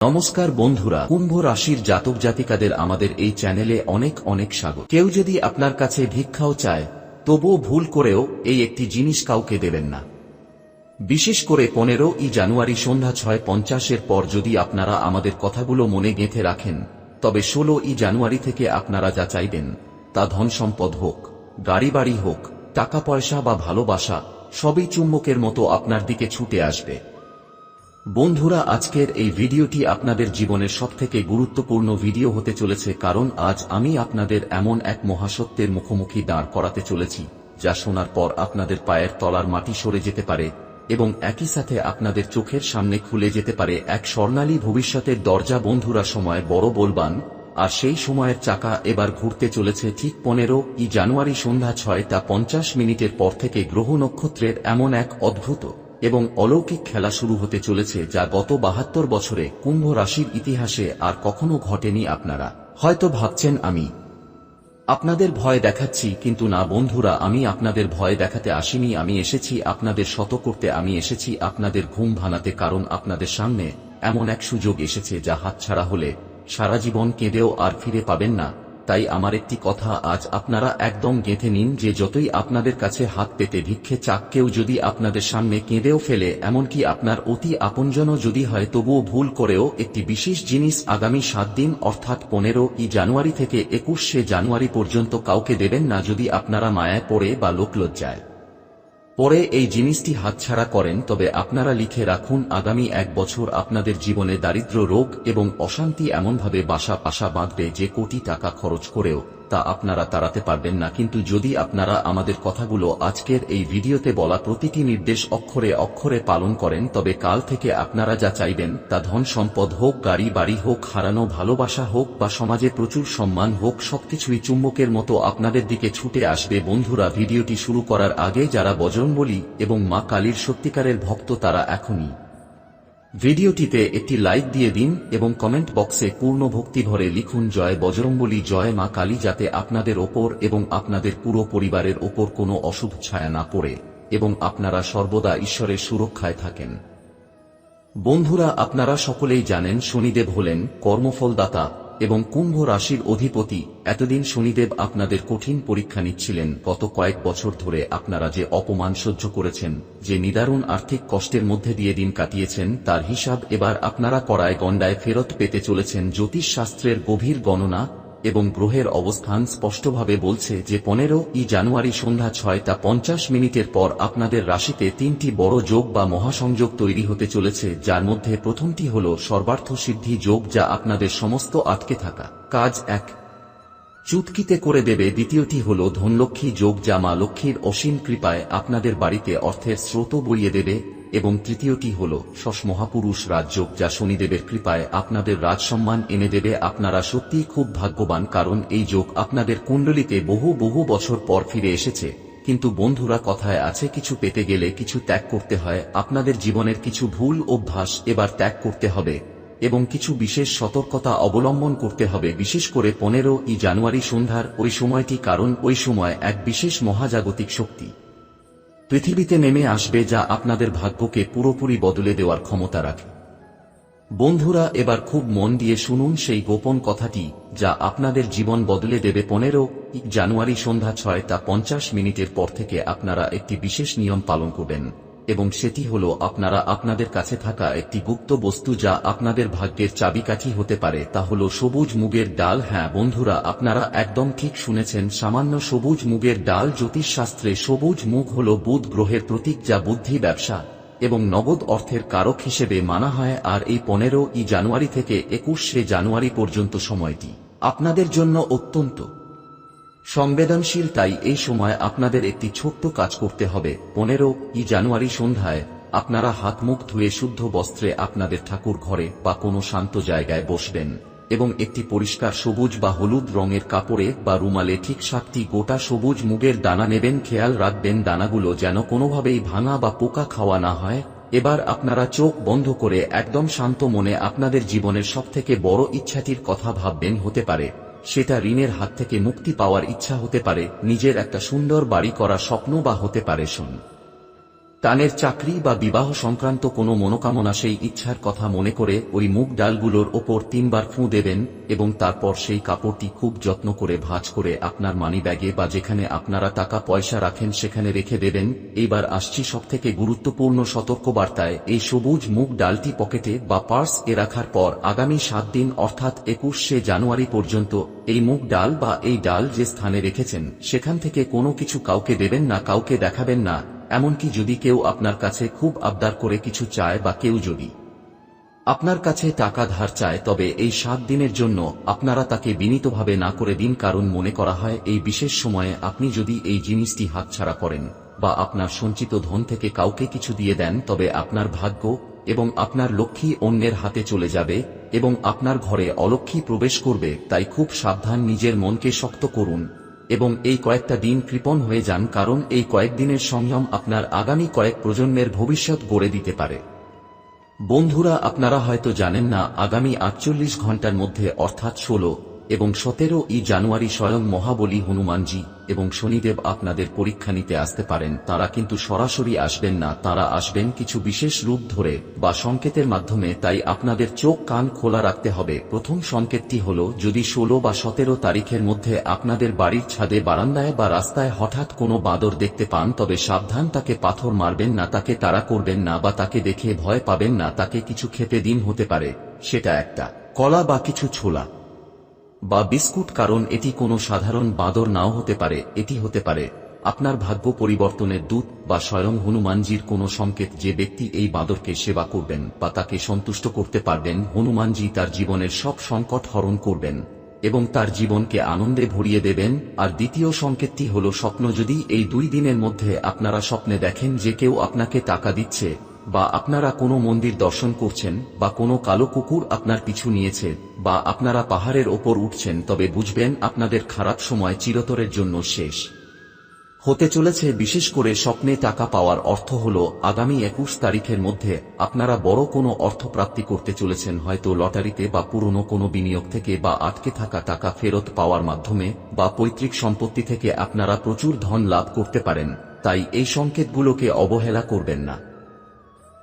নমস্কার বন্ধুরা, কুম্ভ রাশির জাতক জাতিকাদের আমাদের এই চ্যানেলে অনেক অনেক স্বাগত। কেউ যদি আপনার কাছে ভিক্ষাও চায়, তবুও ভুল করেও এই একটি জিনিস কাউকে দেবেন না। বিশেষ করে 15ই জানুয়ারি সন্ধ্যা 6:50-এর পর যদি আপনারা আমাদের কথাগুলো মনে গেঁথে রাখেন, তবে 16ই জানুয়ারি থেকে আপনারা যা চাইবেন, তা ধন সম্পদ হোক, গাড়ি বাড়ি হোক, টাকা পয়সা বা ভালোবাসা, সবই চুম্বকের মতো আপনার দিকে ছুটে আসবে। বন্ধুরা, আজকের এই ভিডিওটি আপনাদের জীবনের সবথেকে গুরুত্বপূর্ণ ভিডিও হতে চলেছে, কারণ আজ আমি আপনাদের এমন এক মহাসত্যের মুখোমুখি দাঁড় করাতে চলেছি, যা শোনার পর আপনাদের পায়ের তলার মাটি সরে যেতে পারে এবং একই সাথে আপনাদের চোখের সামনে খুলে যেতে পারে এক স্বর্ণালী ভবিষ্যতের দরজা। বন্ধুরা, সময় বড় বলবান, আর সেই সময়ের চাকা এবার ঘুরতে চলেছে ঠিক 15ই জানুয়ারি সন্ধ্যা 6:50 পর থেকে। গ্রহ নক্ষত্রের এমন এক অদ্ভুত এবং অলৌকিক খেলা শুরু হতে চলেছে, যা গত 72 বছরে কুম্ভ রাশির ইতিহাসে আর কখনো ঘটেনি। আপনারা হয়তো ভাবছেন আমি আপনাদের ভয় দেখাচ্ছি, কিন্তু না বন্ধুরা, আমি আপনাদের ভয় দেখাতে আসিনি। আমি এসেছি আপনাদের শত করতে, আমি এসেছি আপনাদের ঘুম ভাঙাতে, কারণ আপনাদের সামনে এমন এক সুযোগ এসেছে যা হাতছাড়া হলে সারা জীবন কেঁদেও আর ফিরে পাবেন না। তাই আমার একটি কথা আজ আপনারা একদম গেঁথে নিন, যে যতই আপনাদের কাছে হাত পেতে ভিক্ষে চাক, কেউ যদি আপনাদের সামনে কেঁদেও ফেলে, এমনকি আপনার অতি আপনজনও যদি হয়, তবুও ভুল করেও একটি বিশেষ জিনিস আগামী 7 দিন অর্থাৎ 15ই জানুয়ারি থেকে 21শে জানুয়ারি পর্যন্ত কাউকে দেবেন না। যদি আপনারা মায়ায় পড়ে বা লোকলজ্জায় পরে এই জিনিসটি হাতছাড়া করেন, তবে আপনারা লিখে রাখুন, আগামী 1 বছর আপনাদের জীবনে দারিদ্র্য, রোগ এবং অশান্তি এমনভাবে বাসা বাঁধবে যে কোটি টাকা খরচ করেও তা আপনারা তাড়াতে পারবেন না। কিন্তু যদি আপনারা আমাদের কথাগুলো আজকের এই ভিডিওতে বলা প্রতিটি নির্দেশ অক্ষরে অক্ষরে পালন করেন, তবে কাল থেকে আপনারা যা চাইবেন, তা ধন সম্পদ হোক, গাড়ি বাড়ি হোক, হারানো ভালোবাসা হোক বা সমাজে প্রচুর সম্মান হোক, সবকিছুই চুম্বকের মতো আপনাদের দিকে ছুটে আসবে। বন্ধুরা, ভিডিওটি শুরু করার আগে যারা বজরংবলী এবং মা কালীর সত্যিকারের ভক্ত, তারা এখনই ভিডিওটিতে একটি লাইক দিয়ে দিন এবং কমেন্ট বক্সে পূর্ণ ভক্তি ভরে লিখুন, জয় বজরংবলী, জয় মা কালী, যাতে আপনাদের ওপর এবং আপনাদের পুরো পরিবারের ওপর কোনো অশুভ ছায়া না পড়ে এবং আপনারা সর্বদা ঈশ্বরের সুরক্ষায় থাকেন। বন্ধুরা, আপনারা সকলেই জানেন শনিদেব হলেন কর্মফলদাতা এবং কুম্ভ রাশির অধিপতি। এতদিন শনিদেব আপনাদের কঠিন পরীক্ষা নিচ্ছিলেন। গত কয়েক বছর ধরে আপনারা যে অপমান সহ্য করেছেন, যে নিদারুণ আর্থিক কষ্টের মধ্যে দিয়ে দিন কাটিয়েছেন, তার হিসাব এবার আপনারা কড়ায় গণ্ডায় ফেরত পেতে চলেছেন। জ্যোতিষ শাস্ত্রের গভীর গণনা এবং গ্রহের অবস্থান স্পষ্টভাবে বলছে যে 15ই জানুয়ারি সন্ধ্যা 6:50 পর আপনাদের রাশিতে 3টি বড় যোগ বা মহাসংযোগ তৈরি হতে চলেছে, যার মধ্যে প্রথমটি হল সর্বার্থ সিদ্ধি যোগ, যা আপনাদের সমস্ত আটকে থাকা কাজ এক চুটকিতে করে দেবে। দ্বিতীয়টি হল ধনলক্ষ্মী যোগ, যা মা লক্ষ্মীর অসীম কৃপায় আপনাদের বাড়িতে অর্থের স্রোত বইয়ে দেবে। এবং তৃতীয়টি হল শশ মহাপুরুষ রাজযোগ, যা শনিদেবের কৃপায় আপনাদের রাজসম্মান এনে দেবে। আপনারা সত্যিই খুব ভাগ্যবান, কারণ এই যোগ আপনাদের কুণ্ডলিতে বহু বছর পর ফিরে এসেছে। কিন্তু বন্ধুরা, কথায় আছে, কিছু পেতে গেলে কিছু ত্যাগ করতে হয়। আপনাদের জীবনের কিছু ভুল অভ্যাস এবার ত্যাগ করতে হবে এবং কিছু বিশেষ সতর্কতা অবলম্বন করতে হবে, বিশেষ করে 15ই জানুয়ারি সন্ধ্যার ওই সময়টি, কারণ ওই সময় এক বিশেষ মহাজাগতিক শক্তি পৃথিবীতে নেমে আসবে, যা আপনাদের ভাগ্যকে পুরোপুরি বদলে দেওয়ার ক্ষমতা রাখে। বন্ধুরা, এবার খুব মন দিয়ে শুনুন সেই গোপন কথাটি, যা আপনাদের জীবন বদলে দেবে। 15ই জানুয়ারি সন্ধ্যা 6:50 পর থেকে আপনারা একটি বিশেষ নিয়ম পালন করবেন, এবং সেটি হল আপনারা আপনাদের কাছে থাকা একটি গুপ্ত বস্তু, যা আপনাদের ভাগ্যের চাবিকাঠি হতে পারে, তা হল সবুজ মুগের ডাল। হ্যাঁ বন্ধুরা, আপনারা একদম ঠিক শুনেছেন, সামান্য সবুজ মুগের ডাল। জ্যোতিষশাস্ত্রে সবুজ মুগ হল বুধ গ্রহের প্রতীক, যা বুদ্ধি, ব্যবসা এবং নগদ অর্থের কারক হিসেবে মানা হয়। আর এই 15ই জানুয়ারি থেকে 21শে জানুয়ারি পর্যন্ত সময়টি আপনাদের জন্য অত্যন্ত সংবেদনশীল। তাই এই সময় আপনাদের একটি ছোট্ট কাজ করতে হবে। 15ই জানুয়ারি সন্ধ্যায় আপনারা হাত মুখ ধুয়ে শুদ্ধ বস্ত্রে আপনাদের ঠাকুর ঘরে বা কোনো শান্ত জায়গায় বসবেন এবং একটি পরিষ্কার সবুজ বা হলুদ রঙের কাপড়ে বা রুমালে ঠিক 7টি গোটা সবুজ মুগের দানা নেবেন। খেয়াল রাখবেন দানাগুলো যেন কোনোভাবেই ভাঙা বা পোকা খাওয়া না হয়। এবার আপনারা চোখ বন্ধ করে একদম শান্ত মনে আপনাদের জীবনের সবথেকে বড় ইচ্ছাটির কথা ভাববেন। হতে পারে সেটা ঋণের হাত থেকে মুক্তি পাওয়ার ইচ্ছা, হতে পারে নিজের একটা সুন্দর বাড়ি করার স্বপ্ন, বা হতে পারে টানের চাকরি বা বিবাহ সংক্রান্ত কোনো মনোকামনা সেই ইচ্ছার কথা মনে করে ওই মুগ ডালগুলোর ওপর 3 বার ফুঁ দেবেন এবং তারপর সেই কাপড়টি খুব যত্ন করে ভাঁজ করে আপনার মানিব্যাগে বা যেখানে আপনারা টাকা পয়সা রাখেন সেখানে রেখে দেবেন। এইবার আসছি সবথেকে গুরুত্বপূর্ণ সতর্কবার্তায়। এই সবুজ মুগ ডালটি পকেটে বা পার্স এ রাখার পর আগামী 7 দিন অর্থাৎ 21শে জানুয়ারি পর্যন্ত এই মুগ ডাল বা এই ডাল যে স্থানে রেখেছেন সেখান থেকে কোনো কিছু কাউকে দেবেন না, কাউকে দেখাবেন না। এমনকি যদি কেউ আপনার কাছে খুব আবদার করে কিছু চায় বা কেউ যদি আপনার কাছে টাকা ধার চায় তবে এই 7 দিনের জন্য আপনারা তাকে বিনীতভাবে না করে দিন, কারণ মনে করা হয় এই বিশেষ সময়ে আপনি যদি এই জিনিসটি হাতছাড়া করেন বা আপনার সঞ্চিত ধন থেকে কাউকে কিছু দিয়ে দেন তবে আপনার ভাগ্য এবং আপনার লক্ষ্মী অন্যের হাতে চলে যাবে এবং আপনার ঘরে অলক্ষ্মী প্রবেশ করবে। তাই খুব সাবধান, নিজের মনকে শক্ত করুন এবং এই কয়েকটা দিন কৃপণ হয়ে যান, কারণ এই কয়েকদিনের সংযম আপনার আগামী কয়েক প্রজন্মের ভবিষ্যৎ গড়ে দিতে পারে। বন্ধুরা, আপনারা হয়তো জানেন না, আগামী 48 ঘন্টার মধ্যে অর্থাৎ 16 এবং 17 জানুয়ারি স্বয়ং মহাবলী হনুমানজি এবং শনিদেব আপনাদের পরীক্ষা নিতে আসতে পারেন। তারা কিন্তু সরাসরি আসবেন না, তারা আসবেন কিছু বিশেষ রূপ ধরে বা সংকেতের মাধ্যমে। তাই আপনাদের চোখ কান খোলা রাখতে হবে। প্রথম সংকেতটি হলো, যদি 16 বা 17 তারিখের মধ্যে আপনাদের বাড়ির ছাদে, বারান্দায় বা রাস্তায় হঠাৎ কোনো বাদর দেখতে পান তবে সাবধান, তাকে পাথর মারবেন না, তাকে তাড়া করবেন না বা তাকে দেখে ভয় পাবেন না। তাকে কিছু খেতে দিন, হতে পারে সেটা একটা কলা বা কিছু ছোলা বা বিস্কুট, কারণ এটি কোনো সাধারণ বাঁদর নাও হতে পারে, এটি হতে পারে আপনার ভাগ্য পরিবর্তনের দূত বা স্বয়ং হনুমানজির কোনো সংকেত। যে ব্যক্তি এই বাঁদরকে সেবা করবেন বা তাকে সন্তুষ্ট করতে পারবেন, হনুমানজি তার জীবনের সব সংকট হরণ করবেন এবং তার জীবনকে আনন্দে ভরিয়ে দেবেন। আর দ্বিতীয় সংকেতটি হল স্বপ্ন। যদি এই 2 দিনের মধ্যে আপনারা স্বপ্নে দেখেন যে কেউ আপনাকে টাকা দিচ্ছে বা আপনারা কোনো মন্দির দর্শন করছেন বা কোনো কালো কুকুর আপনার পিছু নিয়েছে বা আপনারা পাহাড়ের ওপর উঠছেন, তবে বুঝবেন আপনাদের খারাপ সময় চিরতরের জন্য শেষ হতে চলেছে। বিশেষ করে স্বপ্নে টাকা পাওয়ার অর্থ হল আগামী 21 তারিখের মধ্যে আপনারা বড় কোনো অর্থপ্রাপ্তি করতে চলেছেন, হয়তো লটারিতে বা পুরনো কোনো বিনিয়োগ থেকে বা আটকে থাকা টাকা ফেরত পাওয়ার মাধ্যমে বা পৈতৃক সম্পত্তি থেকে আপনারা প্রচুর ধন লাভ করতে পারেন। তাই এই সংকেতগুলোকে অবহেলা করবেন না।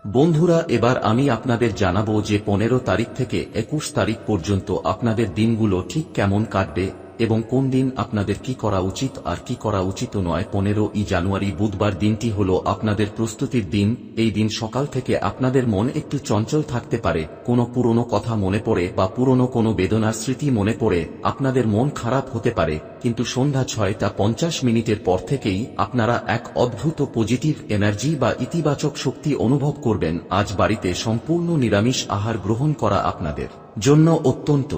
বন্ধুরা, এবার আমি আপনাদের জানাবো যে 15 তারিখ থেকে 21 তারিখ পর্যন্ত আপনাদের দিনগুলো ঠিক কেমন কাটবে এবং কোন দিন আপনাদের কি করা উচিত আর কি করা উচিত নয়। 15 জানুয়ারি বুধবার দিনটি হলো আপনাদের প্রস্তুতির দিন। এই দিন সকাল থেকে আপনাদের মন একটু চঞ্চল থাকতে পারে, কোনো পুরনো কথা মনে পড়ে বা পুরনো কোনো বেদনার স্মৃতি মনে পড়ে আপনাদের মন খারাপ হতে পারে, কিন্তু সন্ধ্যা 6টা 50 পর থেকেই আপনারা এক অদ্ভুত পজিটিভ এনার্জি বা ইতিবাচক শক্তি অনুভব করবেন। আজ বাড়িতে সম্পূর্ণ নিরামিষ আহার গ্রহণ করা আপনাদের জন্য অত্যন্ত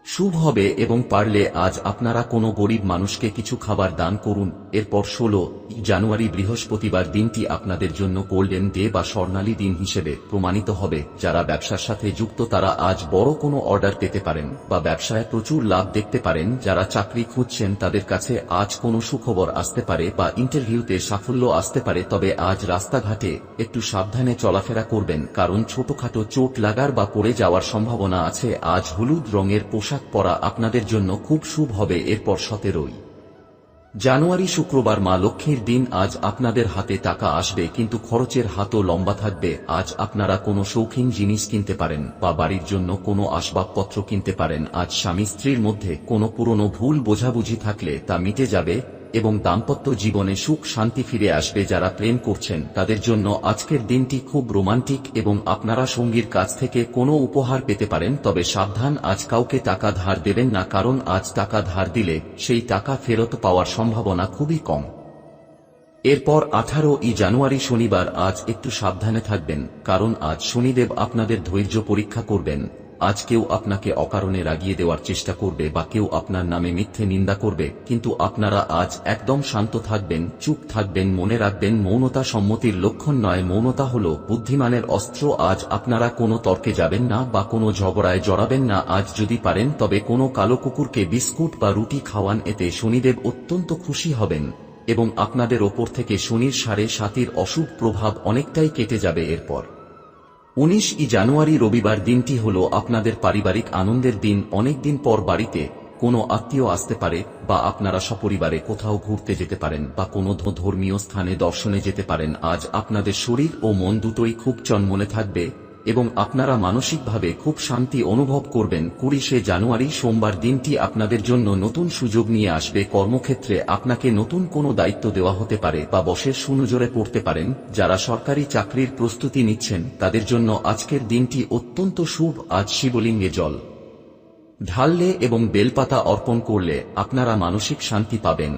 শুভ হবে এবং পারলে আজ আপনারা কোনো গরিব মানুষকে কিছু খাবার দান করুন। এরপর 16 জানুয়ারি বৃহস্পতিবার দিনটি আপনাদের জন্য গোল্ডেন ডে বা স্বর্ণালী দিন হিসেবে প্রমাণিত হবে। যারা ব্যবসার সাথে যুক্ত তারা আজ বড় কোনো অর্ডার পেতে পারেন বা ব্যবসায় প্রচুর লাভ দেখতে পারেন। যারা চাকরি খুঁজছেন তাদের কাছে আজ কোনো সুখবর আসতে পারে বা ইন্টারভিউতে সাফল্য আসতে পারে। তবে আজ রাস্তাঘাটে একটু সাবধানে চলাফেরা করবেন, কারণ ছোটখাটো চোট লাগার বা পড়ে যাওয়ার সম্ভাবনা আছে। আজ হলুদ রঙের পোশাক পরা আপনাদের জন্য খুব শুভ হবে। এরপর 17 জানুয়ারি শুক্রবার মা লক্ষ্মীর দিন। আজ আপনাদের হাতে টাকা আসবে, কিন্তু খরচের হাতও লম্বা থাকবে। আজ আপনারা কোনো শৌখিন জিনিস কিনতে পারেন বা বাড়ির জন্য কোনো আসবাবপত্র কিনতে পারেন। আজ স্বামী স্ত্রীর মধ্যে কোনো পুরনো ভুল বোঝাবুঝি থাকলে তা মিটে যাবে এবং দাম্পত্য জীবনে সুখ শান্তি ফিরে আসবে। যারা প্রেম করছেন তাদের জন্য আজকের দিনটি খুব রোমান্টিক এবং আপনারা সঙ্গীর কাছ থেকে কোনো উপহার পেতে পারেন। তবে সাবধান, আজ কাউকে টাকা ধার দেবেন না, কারণ আজ টাকা ধার দিলে সেই টাকা ফেরত পাওয়ার সম্ভাবনা খুবই কম। এরপর 18 জানুয়ারি শনিবার। আজ একটু সাবধানে থাকবেন, কারণ আজ শনিদেব আপনাদের ধৈর্য পরীক্ষা করবেন। আজ কেউ আপনাকে অকারণে রাগিয়ে দেওয়ার চেষ্টা করবে বা কেউ আপনার নামে মিথ্যে নিন্দা করবে, কিন্তু আপনারা আজ একদম শান্ত থাকবেন, চুপ থাকবেন। মনে রাখবেন, মৌনতা সম্মতির লক্ষণ নয়, মৌনতা হল বুদ্ধিমানের অস্ত্র। আজ আপনারা কোনো তর্কে যাবেন না বা কোনো ঝগড়ায় জড়াবেন না। আজ যদি পারেন তবে কোনো কালো কুকুরকে বিস্কুট বা রুটি খাওয়ান, এতে শনিদেব অত্যন্ত খুশি হবেন এবং আপনাদের ওপর থেকে শনির 7.5 অশুভ প্রভাব অনেকটাই কেটে যাবে। এরপর 19 জানুয়ারি রবিবার দিনটি হল আপনাদের পারিবারিক আনন্দের দিন। অনেকদিন পর বাড়িতে কোনো আত্মীয় আসতে পারে, বা আপনারা সপরিবারে কোথাও ঘুরতে যেতে পারেন বা কোনো ধর্মীয় স্থানে দর্শনে যেতে পারেন। আজ আপনাদের শরীর ও মন দুটোই খুব চনমনে থাকবে এবং আপনারা মানসিকভাবে খুব শান্তি অনুভব করবেন। ২০শে জানুয়ারি সোমবার দিনটি আপনাদের জন্য নতুন সুযোগ নিয়ে আসবে। কর্মক্ষেত্রে আপনাকে নতুন কোনো দায়িত্ব দেওয়া হতে পারে বা বসের সুনজরে পড়তে পারেন। যারা সরকারি চাকরির প্রস্তুতি নিচ্ছেন তাদের জন্য আজকের দিনটি অত্যন্ত শুভ। আজ শিবলিঙ্গে জল ঢাললে এবং বেলপাতা অর্পণ করলে আপনারা মানসিক শান্তি পাবেন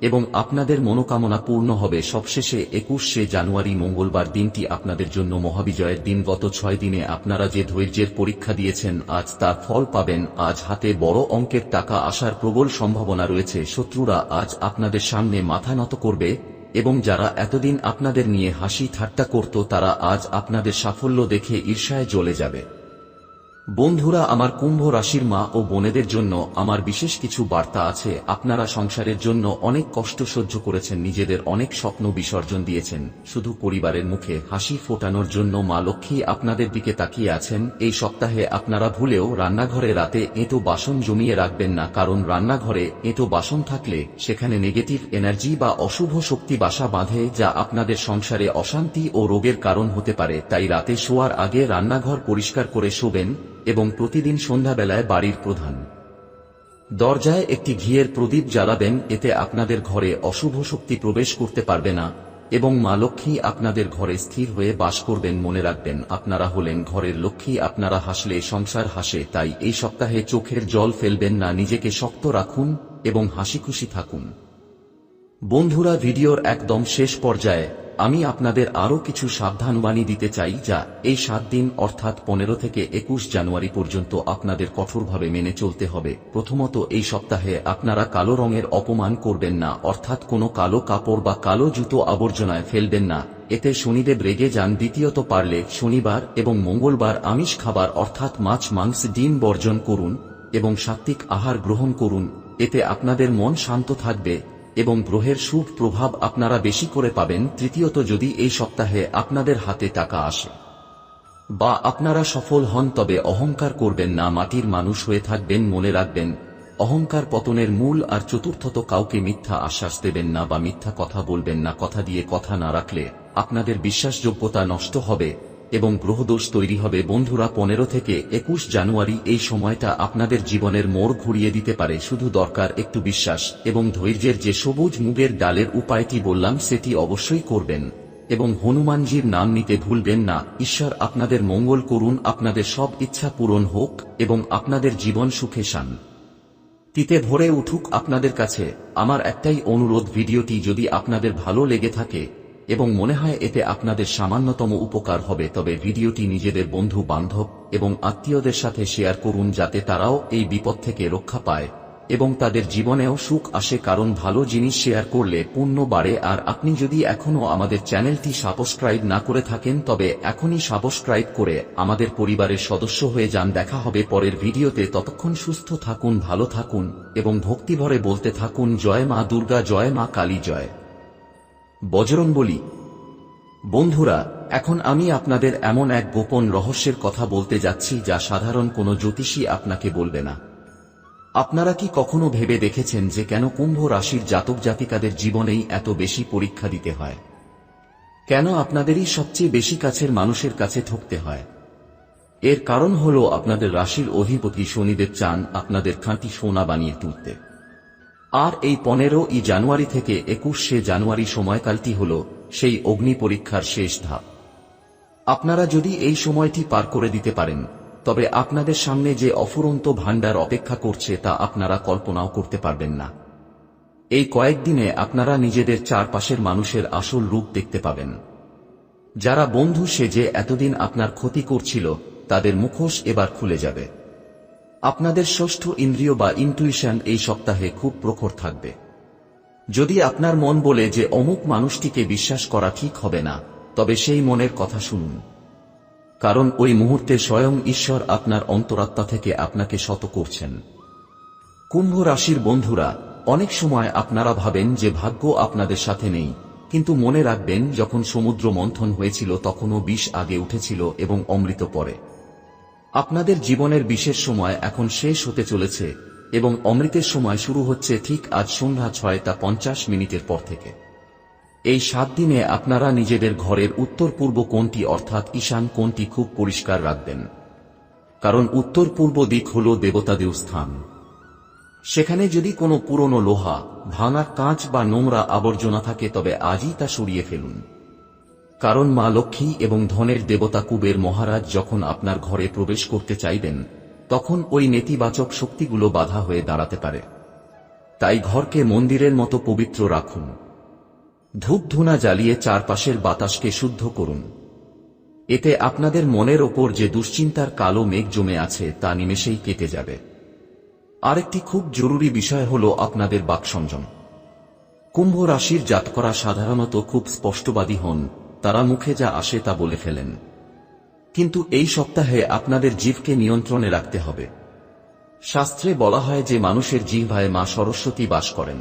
এবং আপনাদের মনোকামনা পূর্ণ হবে। সবশেষে ২১শে জানুয়ারি মঙ্গলবার দিনটি আপনাদের জন্য মহাবিজয়ের দিন। গত ৬ দিনে আপনারা যে ধৈর্যের পরীক্ষা দিয়েছেন আজ তার ফল পাবেন। আজ হাতে বড় অঙ্কের টাকা আসার প্রবল সম্ভাবনা রয়েছে। শত্রুরা আজ আপনাদের সামনে মাথা নত করবে এবং যারা এতদিন আপনাদের নিয়ে হাসি ঠাট্টা করত তারা আজ আপনাদের সাফল্য দেখে ঈর্ষায় জ্বলে যাবে। বন্ধুরা, আমার কুম্ভ রাশির মা ও বোনেদের জন্য আমার বিশেষ কিছু বার্তা আছে। আপনারা সংসারের জন্য অনেক কষ্ট সহ্য করেছেন, নিজেদের অনেক স্বপ্ন বিসর্জন দিয়েছেন, শুধু পরিবারের মুখে হাসি ফোটানোর জন্য মা লক্ষ্মী আপনাদের দিকে তাকিয়ে আছেন। এই সপ্তাহে আপনারা ভুলেও রান্নাঘরে রাতে এঁটো বাসন জমিয়ে রাখবেন না, কারণ রান্নাঘরে এঁটো বাসন থাকলে সেখানে নেগেটিভ এনার্জি বা অশুভ শক্তি বাসা বাঁধে, যা আপনাদের সংসারে অশান্তি ও রোগের কারণ হতে পারে। তাই রাতে শোয়ার আগে রান্নাঘর পরিষ্কার করে শোবেন এবং প্রতিদিন সন্ধ্যাবেলায় বাড়ির প্রধান দরজায় একটি ঘিয়ের প্রদীপ জ্বালাবেন। এতে আপনাদের ঘরে অশুভ শক্তি প্রবেশ করতে পারবে না এবং মা লক্ষ্মী আপনাদের ঘরে স্থির হয়ে বাস করবেন। মনে রাখবেন, আপনারা হলেন ঘরের লক্ষ্মী। আপনারা হাসলে সংসার হাসে। তাই এই সপ্তাহে চোখের জল ফেলবেন না, নিজেকে শক্ত রাখুন এবং হাসিখুশি থাকুন। বন্ধুরা, ভিডিওর একদম শেষ পর্যায়ে আমি আপনাদের আরও কিছু সাবধানবাণী দিতে চাই, যা এই ৭ দিন অর্থাৎ ১৫ থেকে ২১ জানুয়ারি পর্যন্ত আপনাদের কঠোরভাবে মেনে চলতে হবে। প্রথমত, এই সপ্তাহে আপনারা কালো রঙের অপমান করবেন না, অর্থাৎ কোনো কালো কাপড় বা কালো জুতো আবর্জনায় ফেলবেন না, এতে শনিদেব রেগে যান। দ্বিতীয়ত, পারলে শনিবার এবং মঙ্গলবার আমিষ খাবার অর্থাৎ মাছ, মাংস, ডিম বর্জন করুন এবং সাত্ত্বিক আহার গ্রহণ করুন। এতে আপনাদের মন শান্ত থাকবে এবং গ্রহের শুভ প্রভাব আপনারা বেশি করে পাবেন। তৃতীয়ত, যদি এই সপ্তাহে আপনাদের হাতে টাকা আসে বা আপনারা সফল হন তবে অহংকার করবেন না, মাটির মানুষ হয়ে থাকবেন। মনে রাখবেন, অহংকার পতনের মূল। আর চতুর্থত, কাউকে মিথ্যা আশ্বাস দেবেন না বা মিথ্যা কথা বলবেন না। কথা দিয়ে কথা না রাখলে আপনাদের বিশ্বাসযোগ্যতা নষ্ট হবে এবং গ্রহদোষ তৈরি হবে। বন্ধুরা, ১৫ থেকে ২১ জানুয়ারি এই সময়টা আপনাদের জীবনের মোড় ঘুরিয়ে দিতে পারে। শুধু দরকার একটু বিশ্বাস এবং ধৈর্যের। যে সবুজ মুগের ডালের উপায়টি বললাম সেটি অবশ্যই করবেন এবং হনুমানজির নাম নিতে ভুলবেন না। ঈশ্বর আপনাদের মঙ্গল করুন, আপনাদের সব ইচ্ছা পূরণ হোক এবং আপনাদের জীবন সুখে শান্তিতে ভরে উঠুক। আপনাদের কাছে আমার একটাই অনুরোধ, ভিডিওটি যদি আপনাদের ভালো লেগে থাকে এবং মনে হয় এতে আপনাদের সামান্যতম উপকার হবে, তবে ভিডিওটি নিজেদের বন্ধু বান্ধব এবং আত্মীয়দের সাথে শেয়ার করুন, যাতে তারাও এই বিপদ থেকে রক্ষা পায় এবং তাদের জীবনেও সুখ আসে। কারণ ভালো জিনিস শেয়ার করলে পুণ্য বাড়ে। আর আপনি যদি এখনও আমাদের চ্যানেলটি সাবস্ক্রাইব না করে থাকেন তবে এখনই সাবস্ক্রাইব করে আমাদের পরিবারের সদস্য হয়ে যান। দেখা হবে পরের ভিডিওতে। ততক্ষণ সুস্থ থাকুন, ভালো থাকুন এবং ভক্তিভরে বলতে থাকুন, জয় মা দুর্গা, জয় মা কালী, জয় বজরংবলী। বন্ধুরা, এখন আমি আপনাদের এমন এক গোপন রহস্যের কথা বলতে যাচ্ছি যা সাধারণ কোনো জ্যোতিষী আপনাকে বলবে না। আপনারা কি কখনো ভেবে দেখেছেন যে কেন কুম্ভ রাশির জাতক জাতিকাদের জীবনেই এত বেশি পরীক্ষা দিতে হয়? কেন আপনাদেরই সবচেয়ে বেশি কাছের মানুষের কাছে ঠকতে হয়? এর কারণ হলো আপনাদের রাশির অধিপতি শনিদেব চান আপনাদের খাঁটি সোনা বানিয়ে তুলতে। আর এই ১৫ই জানুয়ারি থেকে ২১শে জানুয়ারি সময়কালটি হল সেই অগ্নি পরীক্ষার শেষ ধাপ। আপনারা যদি এই সময়টি পার করে দিতে পারেন তবে আপনাদের সামনে যে অফুরন্ত ভাণ্ডার অপেক্ষা করছে তা আপনারা কল্পনাও করতে পারবেন না। এই কয়েকদিনে আপনারা নিজেদের চারপাশের মানুষের আসল রূপ দেখতে পাবেন। যারা বন্ধু সেজে এতদিন আপনার ক্ষতি করছিল তাদের মুখোশ এবার খুলে যাবে। আপনাদের ষষ্ঠ ইন্দ্রিয় বা ইনটুইশন এই সপ্তাহে খুব প্রখর থাকবে। যদি আপনার মন বলে যে অমুক মানুষটিকে বিশ্বাস করা ঠিক হবে না, তবে সেই মনের কথা শুনুন, কারণ ওই মুহূর্তে স্বয়ং ঈশ্বর আপনার অন্তরাত্মা থেকে আপনাকে শত করছেন। কুম্ভ রাশির বন্ধুরা, অনেক সময় আপনারা ভাবেন যে ভাগ্য আপনাদের সাথে নেই, কিন্তু মনে রাখবেন, যখন সমুদ্র মন্থন হয়েছিল তখনও বিষ আগে উঠেছিল এবং অমৃত পরে। আপনাদের জীবনের বিশেষ সময় এখন শেষ হতে চলেছে এবং অমৃতের সময় শুরু হচ্ছে ঠিক আজ সন্ধ্যা 6টা 50 পর থেকে। এই 7 দিনে আপনারা নিজেদের ঘরের উত্তর পূর্ব কোণটি অর্থাৎ ঈশান কোণটি খুব পরিষ্কার রাখবেন, কারণ উত্তর পূর্ব দিক হল দেবতাদের স্থান। সেখানে যদি কোনো পুরনো লোহা, ভাঙা কাঁচ বা নোংরা আবর্জনা থাকে তবে আজই তা সরিয়ে ফেলুন, কারণ মা লক্ষ্মী এবং ধনের দেবতা কুবের মহারাজ যখন আপনার ঘরে প্রবেশ করতে চাইবেন তখন ওই নেতিবাচক শক্তিগুলো বাধা হয়ে দাঁড়াতে পারে। তাই ঘরকে মন্দিরের মতো পবিত্র রাখুন। ধূপধুনা জ্বালিয়ে চারপাশের বাতাসকে শুদ্ধ করুন। এতে আপনাদের মনের ওপর যে দুশ্চিন্তার কালো মেঘ জমে আছে তা নিমেষেই কেটে যাবে। আরেকটি খুব জরুরি বিষয় হল আপনাদের বাকসংযম। কুম্ভ রাশির জাতকরা সাধারণত খুব স্পষ্টবাদী হন, তারা মুখে যা আসে তা বলে ফেলেন। কিন্তু এই সপ্তাহে আপনাদের জিহ্বাকে নিয়ন্ত্রণে রাখতে হবে। শাস্ত্রে বলা হয় যে মানুষের জিহ্বায় মা সরস্বতী বাস করেন,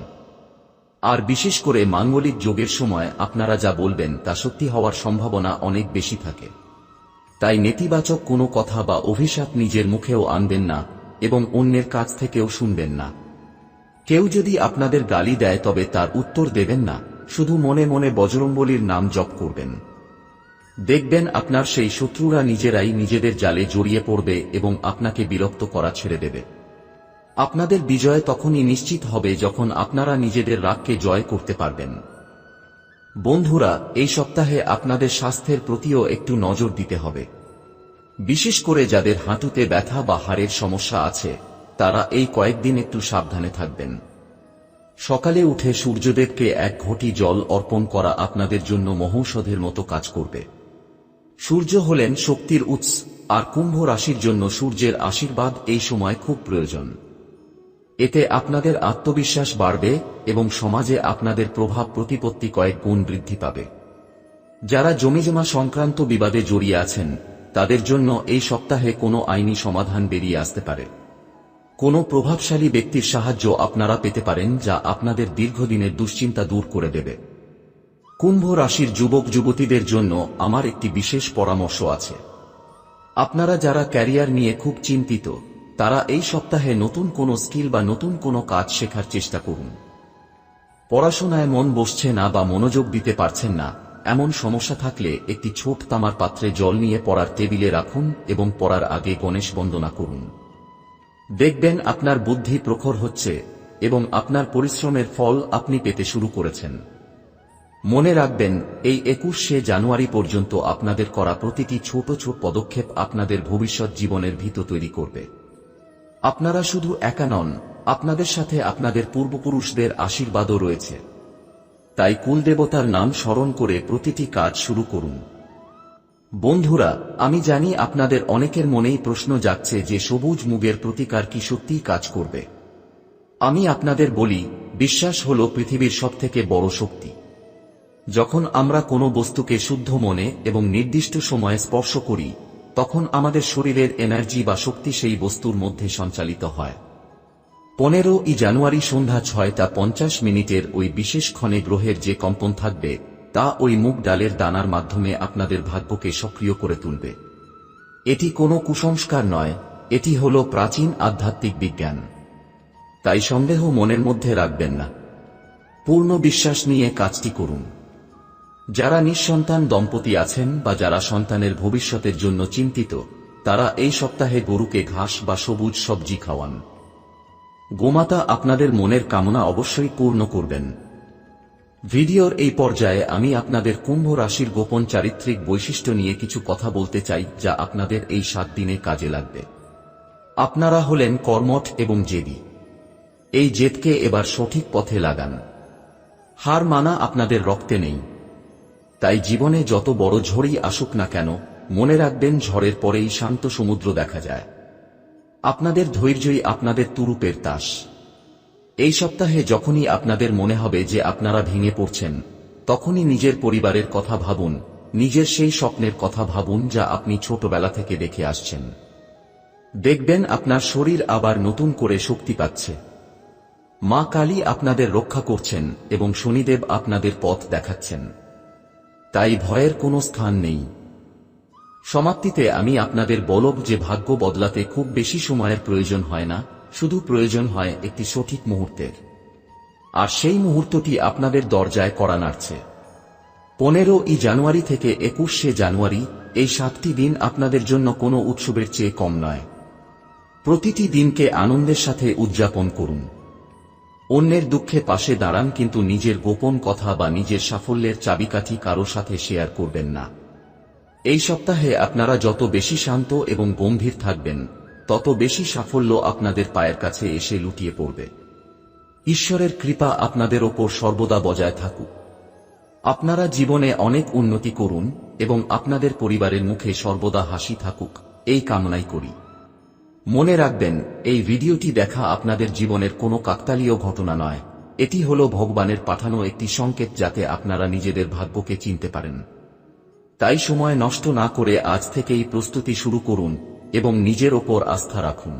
আর বিশেষ করে মাঙ্গলিক যোগের সময় আপনারা যা বলবেন তা সত্যি হওয়ার সম্ভাবনা অনেক বেশি থাকে। তাই নেতিবাচক কোনো কথা বা অভিশাপ নিজের মুখেও আনবেন না এবং অন্যের কাছ থেকেও শুনবেন না। কেউ যদি আপনাদের গালি দেয় তবে তার উত্তর দেবেন না, শুধু মনে মনে বজরংবলীর নাম জপ করবেন। দেখবেন আপনার সেই শত্রুরা নিজেরাই নিজেদের জালে জড়িয়ে পড়বে এবং আপনাকে বিরক্ত করা ছেড়ে দেবে। আপনাদের বিজয় তখনই নিশ্চিত হবে যখন আপনারা নিজেদের রাগকে জয় করতে পারবেন। বন্ধুরা, এই সপ্তাহে আপনাদের স্বাস্থ্যের প্রতিও একটু নজর দিতে হবে। বিশেষ করে যাদের হাঁটুতে ব্যথা বা হাড়ের সমস্যা আছে তারা এই কয়েকদিন একটু সাবধানে থাকবেন। সকালে উঠে সূর্যদেবকে 1 ঘটি জল অর্পণ করা আপনাদের জন্য মহৌষধের মতো কাজ করবে। সূর্য হলেন শক্তির উৎস, আর কুম্ভ রাশির জন্য সূর্যের আশীর্বাদ এই সময় খুব প্রয়োজন। এতে আপনাদের আত্মবিশ্বাস বাড়বে এবং সমাজে আপনাদের প্রভাব প্রতিপত্তি কয়েক গুণ বৃদ্ধি পাবে। যারা জমিজমা সংক্রান্ত বিবাদে জড়িয়ে আছেন তাদের জন্য এই সপ্তাহে কোনো আইনি সমাধান বেরিয়ে আসতে পারে। কোনো প্রভাবশালী ব্যক্তির সাহায্য আপনারা পেতে পারেন যা আপনাদের দীর্ঘদিনের দুশ্চিন্তা দূর করে দেবে। কুম্ভ রাশির যুবক যুবতীদের জন্য আমার একটি বিশেষ পরামর্শ আছে। আপনারা যারা ক্যারিয়ার নিয়ে খুব চিন্তিত তারা এই সপ্তাহে নতুন কোনো স্কিল বা নতুন কোনো কাজ শেখার চেষ্টা করুন। পড়াশোনায় মন বসছে না বা মনোযোগ দিতে পারছেন না, এমন সমস্যা থাকলে একটি ছোট তামার পাত্রে জল নিয়ে পড়ার টেবিলে রাখুন এবং পড়ার আগে গণেশ বন্দনা করুন। দেখবেন আপনার বুদ্ধি প্রখর হচ্ছে এবং আপনার পরিশ্রমের ফল আপনি পেতে শুরু করেছেন। মনে রাখবেন, এই 21শে জানুয়ারি পর্যন্ত আপনাদের করা প্রতিটি ছোট ছোট পদক্ষেপ আপনাদের ভবিষ্যৎ জীবনের ভিত তৈরি করবে। আপনারা শুধু একা নন, আপনাদের সাথে আপনাদের পূর্বপুরুষদের আশীর্বাদও রয়েছে। তাই কুলদেবতার নাম স্মরণ করে প্রতিটি কাজ শুরু করুন। বন্ধুরা, আমি জানি আপনাদের অনেকের মনেই প্রশ্ন জাগছে যে সবুজ মুগের প্রতিকার কি সত্যিই কাজ করবে। আমি আপনাদের বলি, বিশ্বাস হল পৃথিবীর সবথেকে বড় শক্তি। যখন আমরা কোনো বস্তুকে শুদ্ধ মনে এবং নির্দিষ্ট সময়ে স্পর্শ করি তখন আমাদের শরীরের এনার্জি বা শক্তি সেই বস্তুর মধ্যে সঞ্চালিত হয়। 15ই জানুয়ারি সন্ধ্যা 6টা 50 ওই বিশেষ ক্ষণে গ্রহের যে কম্পন থাকবে তা ওই মুগ ডালের দানার মাধ্যমে আপনাদের ভাগ্যকে সক্রিয় করে তুলবে। এটি কোনো কুসংস্কার নয়, এটি হলো প্রাচীন আধ্যাত্মিক বিজ্ঞান। তাই সন্দেহ মনের মধ্যে রাখবেন না, পূর্ণ বিশ্বাস নিয়ে কাজটি করুন। যারা নিঃসন্তান দম্পতি আছেন বা যারা সন্তানের ভবিষ্যতের জন্য চিন্তিত তারা এই সপ্তাহে গরুকে ঘাস বা সবুজ সবজি খাওয়ান। গোমাতা আপনাদের মনের কামনা অবশ্যই পূর্ণ করবেন। ভিডিওর এই পর্যায়ে আমি আপনাদের কুম্ভ রাশির গোপন চারিত্রিক বৈশিষ্ট্য নিয়ে কিছু কথা বলতে চাই যা আপনাদের এই 7 দিনে কাজে লাগবে। আপনারা হলেন কর্মঠ এবং জেদি। এই জেদকে এবার সঠিক পথে লাগান। হার মানা আপনাদের রক্তে নেই। তাই জীবনে যত বড় ঝড়ই আসুক না কেন মনে রাখবেন ঝড়ের পরেই শান্ত সমুদ্র দেখা যায়। আপনাদের ধৈর্যই আপনাদের তুরুপের তাস। এই সপ্তাহে যখনই আপনাদের মনে হবে যে আপনারা ভেঙে পড়ছেন তখনই নিজের পরিবারের কথা ভাবুন, নিজের সেই স্বপ্নের কথা ভাবুন যা আপনি ছোটবেলা থেকে দেখে আসছেন। দেখবেন আপনার শরীর আবার নতুন করে শক্তি পাচ্ছে। মা কালী আপনাদের রক্ষা করছেন এবং শনিদেব আপনাদের পথ দেখাচ্ছেন। তাই ভয়ের কোনো স্থান নেই। সমাপ্তিতে আমি আপনাদের বলব যে ভাগ্য বদলাতে খুব বেশি সময়ের প্রয়োজন হয় না, শুধু প্রয়োজন হয় একটি সঠিক মুহূর্তের। আর সেই মুহূর্তটি আপনাদের দরজায় কড়া নাড়ছে। 15ই জানুয়ারি থেকে 21শে জানুয়ারি, এই 7টি দিন আপনাদের জন্য কোনো উৎসবের চেয়ে কম নয়। প্রতিটি দিনকে আনন্দের সাথে উদযাপন করুন। অন্যের দুঃখে পাশে দাঁড়ান, কিন্তু নিজের গোপন কথা বা নিজের সাফল্যের চাবিকাঠি কারো সাথে শেয়ার করবেন না। এই সপ্তাহে আপনারা যত বেশি শান্ত এবং গম্ভীর থাকবেন, তত বেশি সাফল্য আপনাদের পায়ের কাছে এসে লুটিয়ে পড়বে। ঈশ্বরের কৃপা আপনাদের ওপর সর্বদা বজায় থাকুক। আপনারা জীবনে অনেক উন্নতি করুন এবং আপনাদের পরিবারের মুখে সর্বদা হাসি থাকুক, এই কামনাই করি। মনে রাখবেন, এই ভিডিওটি দেখা আপনাদের জীবনের কোনো কাকতালীয় ঘটনা নয়, এটি হলো ভগবানের পাঠানো একটি সংকেত, যাতে আপনারা নিজেদের ভাগ্যকে চিনতে পারেন। তাই সময় নষ্ট না করে আজ থেকেই প্রস্তুতি শুরু করুন এবং নিজের ওপর আস্থা রাখুন।